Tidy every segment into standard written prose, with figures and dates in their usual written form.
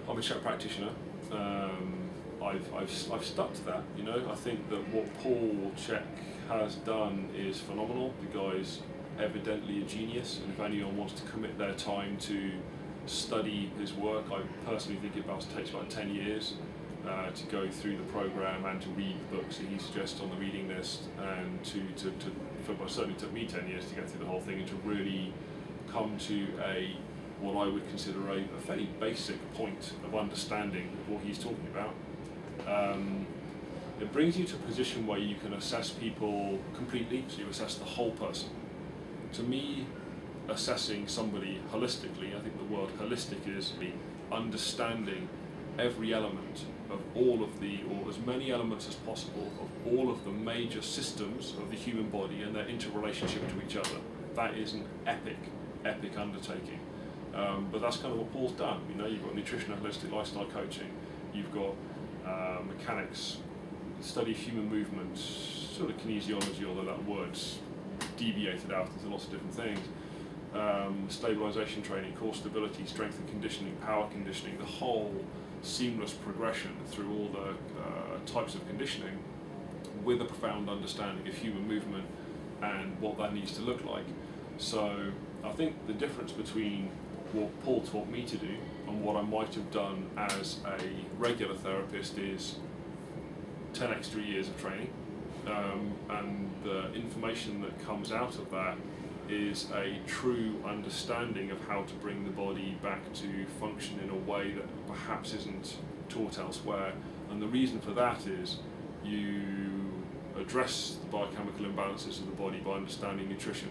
I'm a Czech practitioner. I've stuck to that. You know, I think that what Paul Czech has done is phenomenal. The guy's evidently a genius, and if anyone wants to commit their time to study his work, I personally think it takes about 10 years to go through the program and to read the books that he suggests on the reading list, and it certainly took me 10 years to get through the whole thing and to really come to what I would consider a fairly basic point of understanding of what he's talking about. It brings you to a position where you can assess people completely, so you assess the whole person. To me, assessing somebody holistically, I think the word holistic is understanding every element of or as many elements as possible, of all of the major systems of the human body and their interrelationship to each other. That is an epic undertaking. But that's kind of what Paul's done. You know, you've got nutrition and holistic lifestyle coaching, you've got mechanics, study of human movement, sort of kinesiology, although that word's deviated out into lots of different things, stabilization training, core stability, strength and conditioning, power conditioning, the whole seamless progression through all the types of conditioning with a profound understanding of human movement and what that needs to look like. So I think the difference between what Paul taught me to do and what I might have done as a regular therapist is 10 extra years of training, and the information that comes out of that is a true understanding of how to bring the body back to function in a way that perhaps isn't taught elsewhere. And the reason for that is you address the biochemical imbalances of the body by understanding nutrition,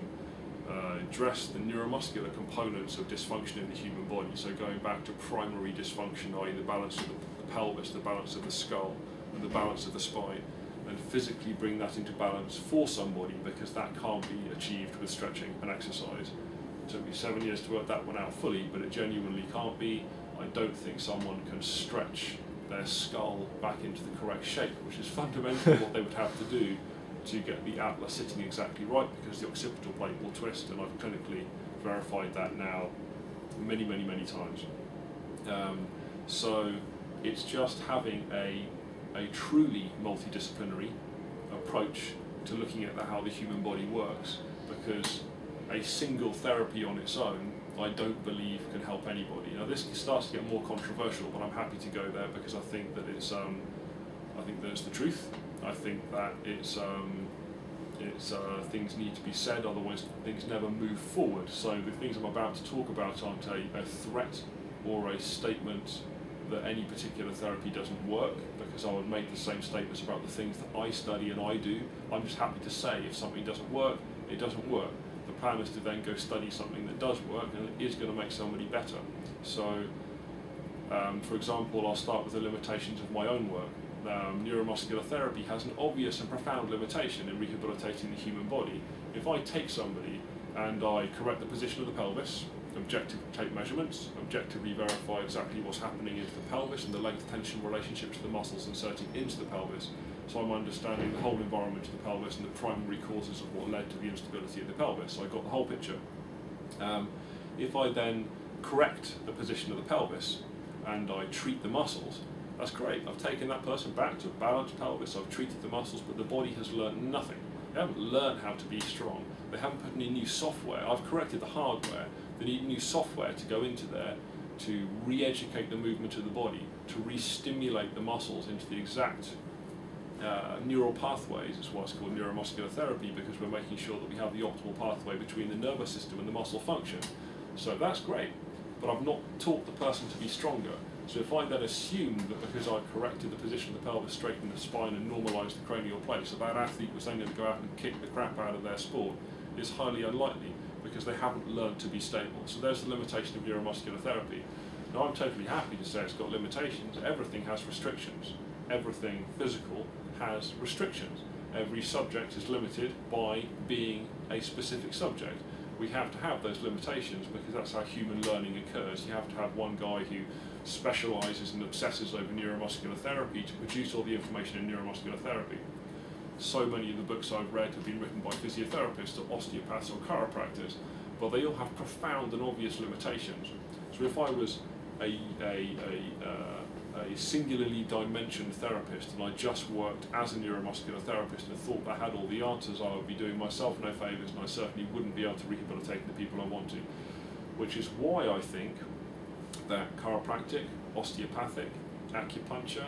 address the neuromuscular components of dysfunction in the human body, so going back to primary dysfunction, i.e. the balance of the pelvis, the balance of the skull, and the balance of the spine, and physically bring that into balance for somebody, because that can't be achieved with stretching and exercise. It took me 7 years to work that one out fully, but it genuinely can't be. I don't think someone can stretch their skull back into the correct shape, which is fundamentally what they would have to do to get the atlas sitting exactly right, because the occipital plate will twist, and I've clinically verified that now many times. So it's just having a truly multidisciplinary approach to looking at how the human body works, because a single therapy on its own, I don't believe can help anybody. Now this starts to get more controversial, but I'm happy to go there because I think that it's I think that's the truth. I think that things need to be said, otherwise things never move forward. So the things I'm about to talk about aren't a threat or a statement that any particular therapy doesn't work, because I would make the same statements about the things that I study and I do. I'm just happy to say if something doesn't work, it doesn't work. The plan is to then go study something that does work and it is going to make somebody better. So, for example, I'll start with the limitations of my own work. Neuromuscular therapy has an obvious and profound limitation in rehabilitating the human body. If I take somebody and I correct the position of the pelvis, objectively take measurements, objectively verify exactly what's happening into the pelvis and the length-tension relationship to the muscles inserting into the pelvis, so I'm understanding the whole environment of the pelvis and the primary causes of what led to the instability of the pelvis. So I got the whole picture. If I then correct the position of the pelvis and I treat the muscles, that's great. I've taken that person back to a balanced pelvis, I've treated the muscles, but the body has learned nothing. They haven't learned how to be strong. They haven't put any new software. I've corrected the hardware. They need new software to go into there to re-educate the movement of the body, to re-stimulate the muscles into the exact neural pathways. Is why it's called neuromuscular therapy, because we're making sure that we have the optimal pathway between the nervous system and the muscle function. So that's great, but I've not taught the person to be stronger. So if I then assume that because I've corrected the position of the pelvis, straightened the spine and normalised the cranial plate, so that athlete was then going to go out and kick the crap out of their sport, is highly unlikely, because they haven't learned to be stable. So there's the limitation of neuromuscular therapy. Now I'm totally happy to say it's got limitations. Everything has restrictions. Everything physical has restrictions. Every subject is limited by being a specific subject. We have to have those limitations because that's how human learning occurs. You have to have one guy who specialises and obsesses over neuromuscular therapy to produce all the information in neuromuscular therapy. So many of the books I've read have been written by physiotherapists or osteopaths or chiropractors, but they all have profound and obvious limitations. So if I was a singularly dimensioned therapist and I just worked as a neuromuscular therapist and thought I had all the answers, I would be doing myself no favours and I certainly wouldn't be able to rehabilitate the people I want to. Which is why I think that chiropractic, osteopathic, acupuncture,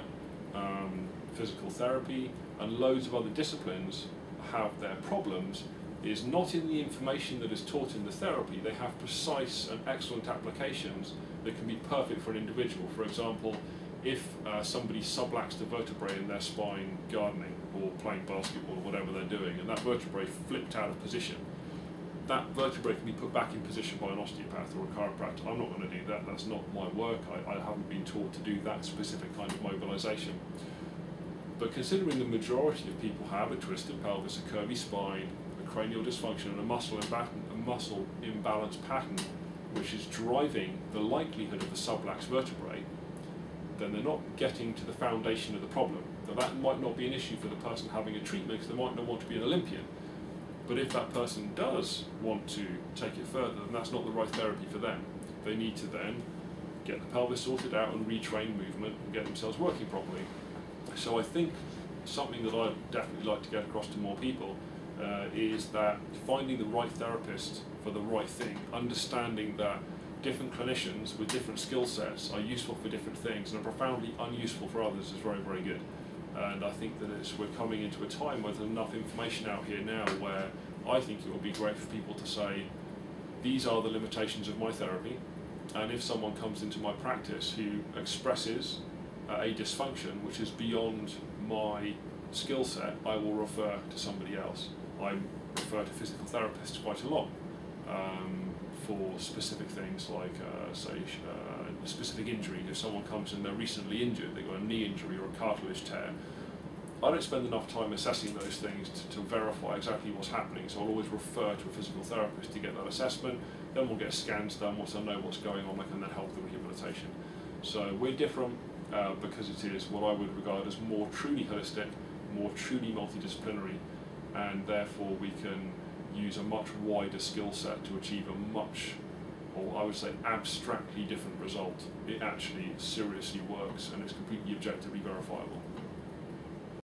physical therapy and loads of other disciplines have their problems is not in the information that is taught in the therapy. They have precise and excellent applications that can be perfect for an individual. For example, if somebody subluxed a vertebrae in their spine gardening or playing basketball or whatever they're doing, and that vertebrae flipped out of position, that vertebrae can be put back in position by an osteopath or a chiropractor. I'm not going to do that, that's not my work. I haven't been taught to do that specific kind of mobilisation. But considering the majority of people have a twisted pelvis, a curvy spine, a cranial dysfunction and a muscle imbalance pattern which is driving the likelihood of a subluxed vertebrae, then they're not getting to the foundation of the problem. Now that might not be an issue for the person having a treatment because they might not want to be an Olympian. But if that person does want to take it further, then that's not the right therapy for them. They need to then get the pelvis sorted out and retrain movement and get themselves working properly. So I think something that I'd definitely like to get across to more people is that finding the right therapist for the right thing, understanding that different clinicians with different skill sets are useful for different things and are profoundly unuseful for others is very, very good. And I think that we're coming into a time where there's enough information out here now where I think it would be great for people to say, these are the limitations of my therapy, and if someone comes into my practice who expresses a dysfunction which is beyond my skill set, I will refer to somebody else. I refer to physical therapists quite a lot for specific things like, specific injury. If someone comes and they're recently injured, they've got a knee injury or a cartilage tear, I don't spend enough time assessing those things to verify exactly what's happening, so I'll always refer to a physical therapist to get that assessment. Then we'll get scans done. Once I know what's going on, I can then help the rehabilitation. So we're different because it is what I would regard as more truly holistic, more truly multidisciplinary, and therefore we can use a much wider skill set to achieve a much, or I would say abstractly different result. It actually seriously works and it's completely objectively verifiable.